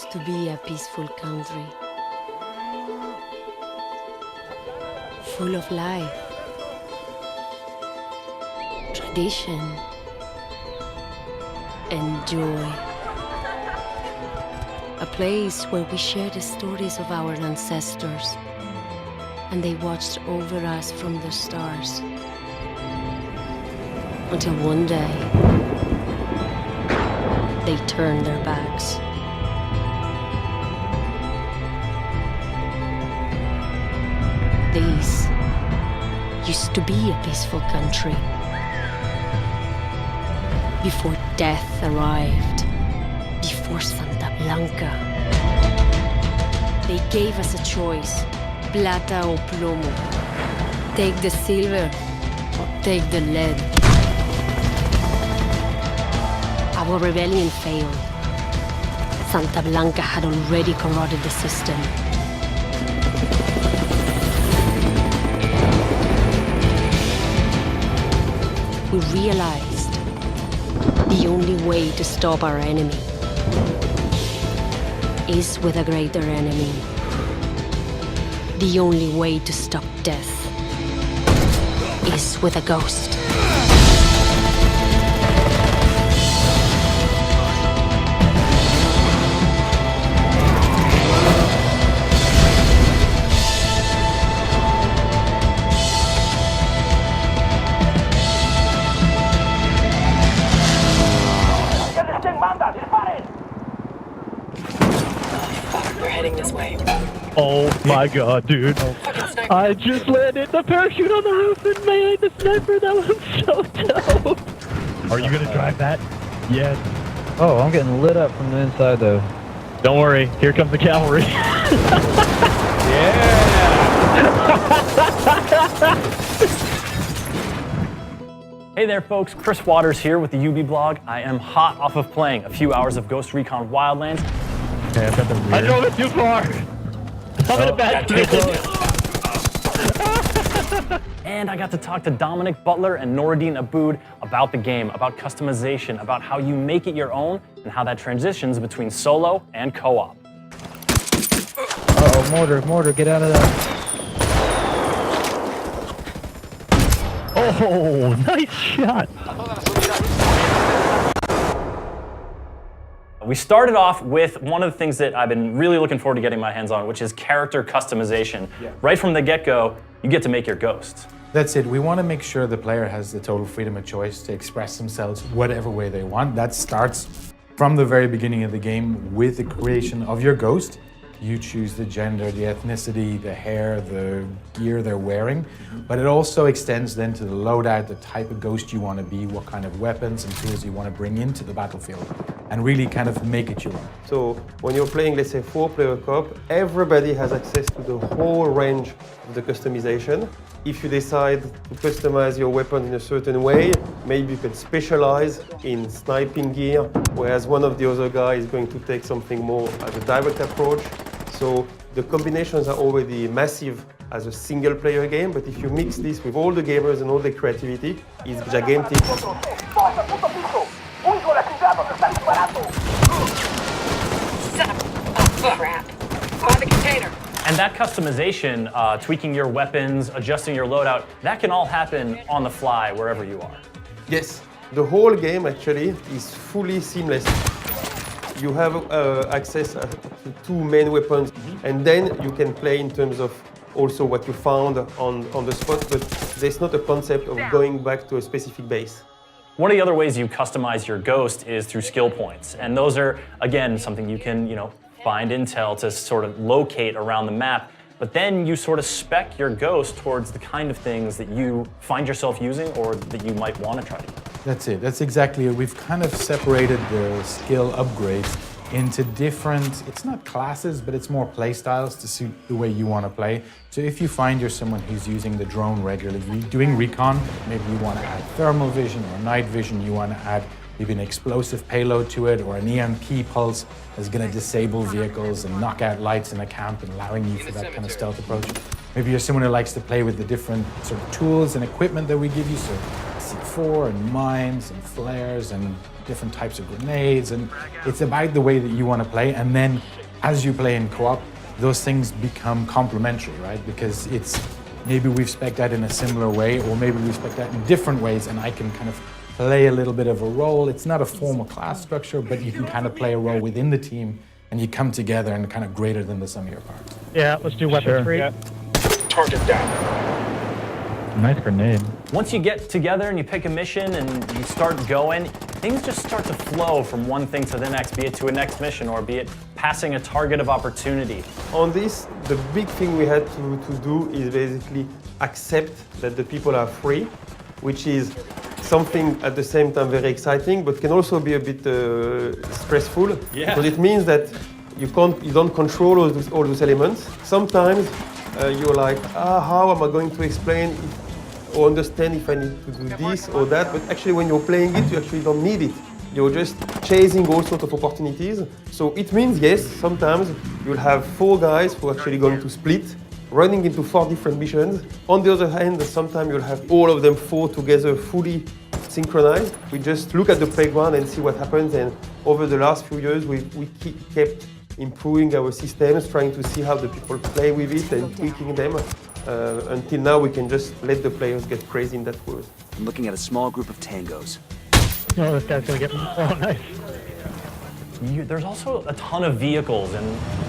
used to be a peaceful country, full of life, tradition, and joy. A place where we shared the stories of our ancestors, and they watched over us from the stars. Until one day, they turned their backs. This used to be a peaceful country. Before death arrived, before Santa Blanca. They gave us a choice, plata o plomo. Take the silver or take the lead. Our rebellion failed. Santa Blanca had already corroded the system. We realized the only way to stop our enemy is with a greater enemy. The only way to stop death is with a ghost. We're heading this way. Oh my god, dude. I just landed the parachute on the roof and made the sniper. That was so dope. Are you gonna drive that? Yes. Oh, I'm getting lit up from the inside though. Don't worry, here comes the cavalry. Yeah! Hey there folks, Chris Waters here with the UB blog. I am hot off of playing a few hours of Ghost Recon Wildlands. Okay, I've got the rear. I drove it too far. I'm in a bad position. And I got to talk to Dominic Butler and Noradine Aboud about the game, about customization, about how you make it your own, and how that transitions between solo and co-op. Uh-oh, mortar, get out of that. Oh, nice shot. We started off with one of the things that I've been really looking forward to getting my hands on, which is character customization. Yeah. Right from the get-go, you get to make your ghosts. That's it. We want to make sure the player has the total freedom of choice to express themselves whatever way they want. That starts from the very beginning of the game with the creation of your ghost. You choose the gender, the ethnicity, the hair, the gear they're wearing. But it also extends then to the loadout, the type of ghost you want to be, what kind of weapons and tools you want to bring into the battlefield, and really kind of make it your own. So when you're playing, let's say, 4-player co-op, everybody has access to the whole range of the customization. If you decide to customize your weapon in a certain way, maybe you can specialize in sniping gear, whereas one of the other guys is going to take something more as a direct approach. So the combinations are already massive as a single-player game, but if you mix this with all the gamers and all the creativity, it's gigantic. Crap. Find the container. And that customization, tweaking your weapons, adjusting your loadout, that can all happen on the fly wherever you are. Yes, the whole game actually is fully seamless. You have access to 2 main weapons, and then you can play in terms of also what you found on the spot, but there's not a concept of going back to a specific base. One of the other ways you customize your ghost is through skill points. And those are, again, something you can, find intel to sort of locate around the map. But then you sort of spec your ghost towards the kind of things that you find yourself using or that you might want to try to use. That's it. That's exactly it. We've kind of separated the skill upgrades into different, it's not classes, but it's more play styles to suit the way you want to play. So if you find you're someone who's using the drone regularly, you're doing recon, maybe you want to add thermal vision or night vision, you want to add maybe an explosive payload to it, or an EMP pulse that's going to disable vehicles and knock out lights in a camp and allowing you for that kind of stealth approach. Maybe you're someone who likes to play with the different sort of tools and equipment that we give you, so C4 and mines and flares and different types of grenades, and it's about the way that you want to play. And then as you play in co-op, those things become complementary, right? Because it's maybe we've spec'd out in a similar way, or maybe we've spec'd out in different ways, and I can kind of play a little bit of a role. It's not a formal class structure, but you can kind of play a role within the team, and you come together and kind of greater than the sum of your parts. Yeah, let's do weapon three. Yeah. Target down. Nice grenade. Once you get together and you pick a mission and you start going, things just start to flow from one thing to the next, be it to a next mission or be it passing a target of opportunity. On this, the big thing we had to do is basically accept that the people are free, which is something at the same time very exciting, but can also be a bit stressful. Yeah. Because it means that you don't control all those elements. Sometimes you're like, how am I going to explain or understand if I need to do this or that? But actually, when you're playing it, you actually don't need it. You're just chasing all sorts of opportunities. So it means, yes, sometimes you'll have 4 guys who are actually going to split, running into 4 different missions. On the other hand, sometimes you'll have all of them 4 together fully synchronized. We just look at the playground and see what happens. And over the last few years, we kept improving our systems, trying to see how the people play with it and tweaking them. Until now, we can just let the players get crazy in that world. I'm looking at a small group of tangos. Oh, this guy's gonna get me. Oh, nice. There's also a ton of vehicles, and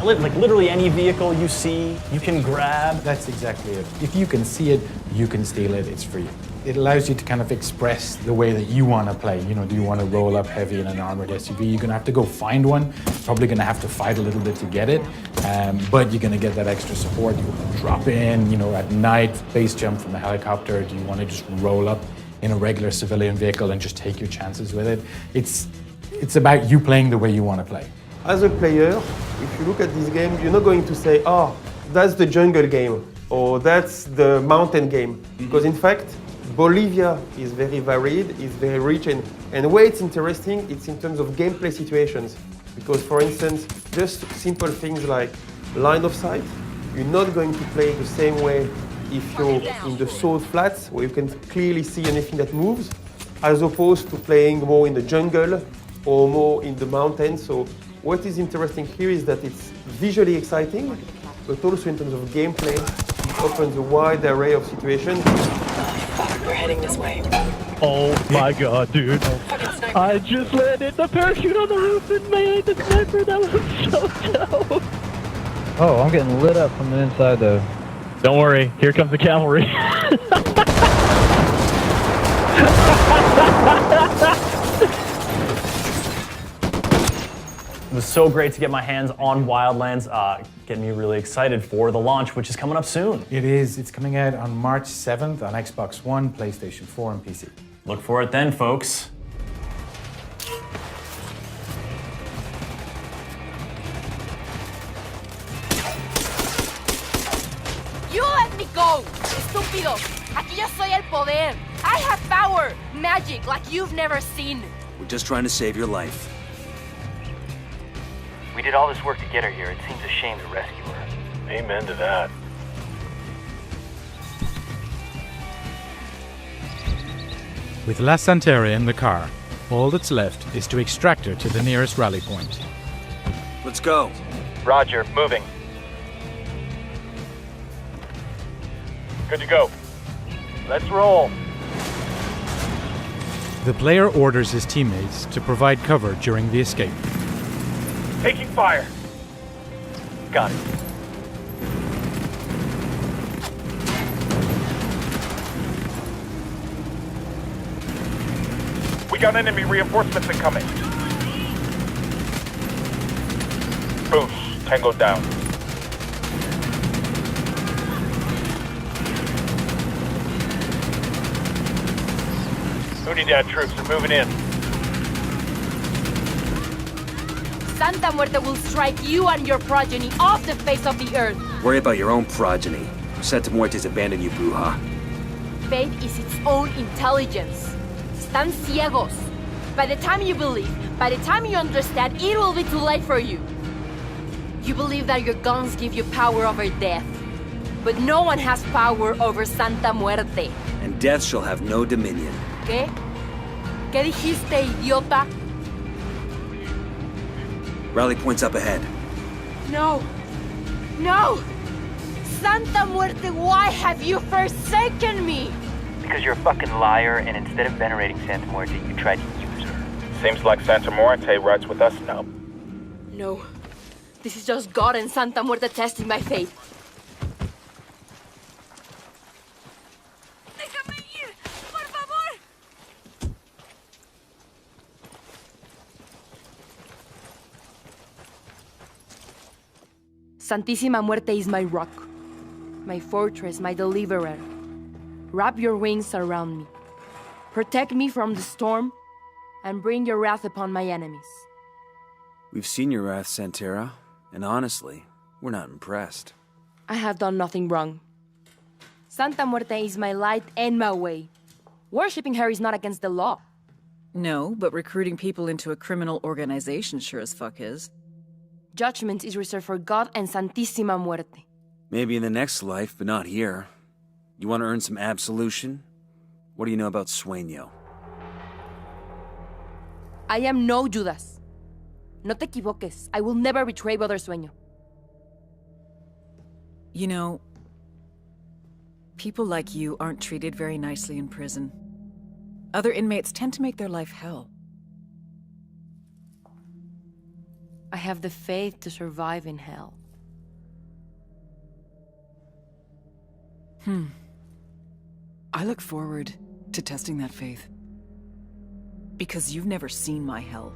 like literally any vehicle you see, you can grab. That's exactly it. If you can see it, you can steal it, it's free. It allows you to kind of express the way that you want to play. You know, do you want to roll up heavy in an armored SUV? You're going to have to go find one. Probably going to have to fight a little bit to get it, but you're going to get that extra support. You want to drop in, you know, at night, base jump from the helicopter. Do you want to just roll up in a regular civilian vehicle and just take your chances with it? It's about you playing the way you want to play. As a player, if you look at this game, you're not going to say, that's the jungle game, or that's the mountain game. Because in fact, Bolivia is very varied, is very rich, and where it's interesting, it's in terms of gameplay situations. Because for instance, just simple things like line of sight, you're not going to play the same way if you're in the salt flats, where you can clearly see anything that moves, as opposed to playing more in the jungle or more in the mountains. So what is interesting here is that it's visually exciting, but also in terms of gameplay, it opens a wide array of situations. We're heading this way. Oh my god, dude. Fucking sniper. I just landed the parachute on the roof and made the sniper. That was so dope. Oh, I'm getting lit up from the inside though. Don't worry, here comes the cavalry. It was so great to get my hands on Wildlands, getting me really excited for the launch, which is coming up soon. It is. It's coming out on March 7th on Xbox One, PlayStation 4, and PC. Look for it then, folks. You let me go, estúpido. Aquí yo soy el poder. I have power, magic like you've never seen. We're just trying to save your life. We did all this work to get her here. It seems a shame to rescue her. Amen to that. With La Santera in the car, all that's left is to extract her to the nearest rally point. Let's go. Roger, moving. Good to go. Let's roll. The player orders his teammates to provide cover during the escape. Taking fire. Got it. We got enemy reinforcements incoming. Boosh, Tango down. Unidad troops are moving in. Santa Muerte will strike you and your progeny off the face of the earth. Worry about your own progeny. Santa Muerte's abandoned you, Bruja. Faith is its own intelligence. Están ciegos. By the time you believe, by the time you understand, it will be too late for you. You believe that your guns give you power over death. But no one has power over Santa Muerte. and death shall have no dominion. ¿Qué? ¿Qué dijiste, idiota? Rally point's up ahead. No! No! Santa Muerte, why have you forsaken me? Because you're a fucking liar, and instead of venerating Santa Muerte, you tried to use her. Seems like Santa Muerte rides with us now. No. This is just God and Santa Muerte testing my faith. Déjame ir, por favor. Santísima Muerte is my rock, my fortress, my deliverer. Wrap your wings around me. Protect me from the storm, and bring your wrath upon my enemies. We've seen your wrath, Santera, and honestly, we're not impressed. I have done nothing wrong. Santa Muerte is my light and my way. Worshipping her is not against the law. No, but recruiting people into a criminal organization sure as fuck is. Judgment is reserved for God and Santísima Muerte. Maybe in the next life, but not here. You want to earn some absolution? What do you know about Sueño? I am no Judas. No te equivoques. I will never betray Brother Sueño. You know, people like you aren't treated very nicely in prison. Other inmates tend to make their life hell. I have the faith to survive in hell. I look forward to testing that faith. Because you've never seen my hell.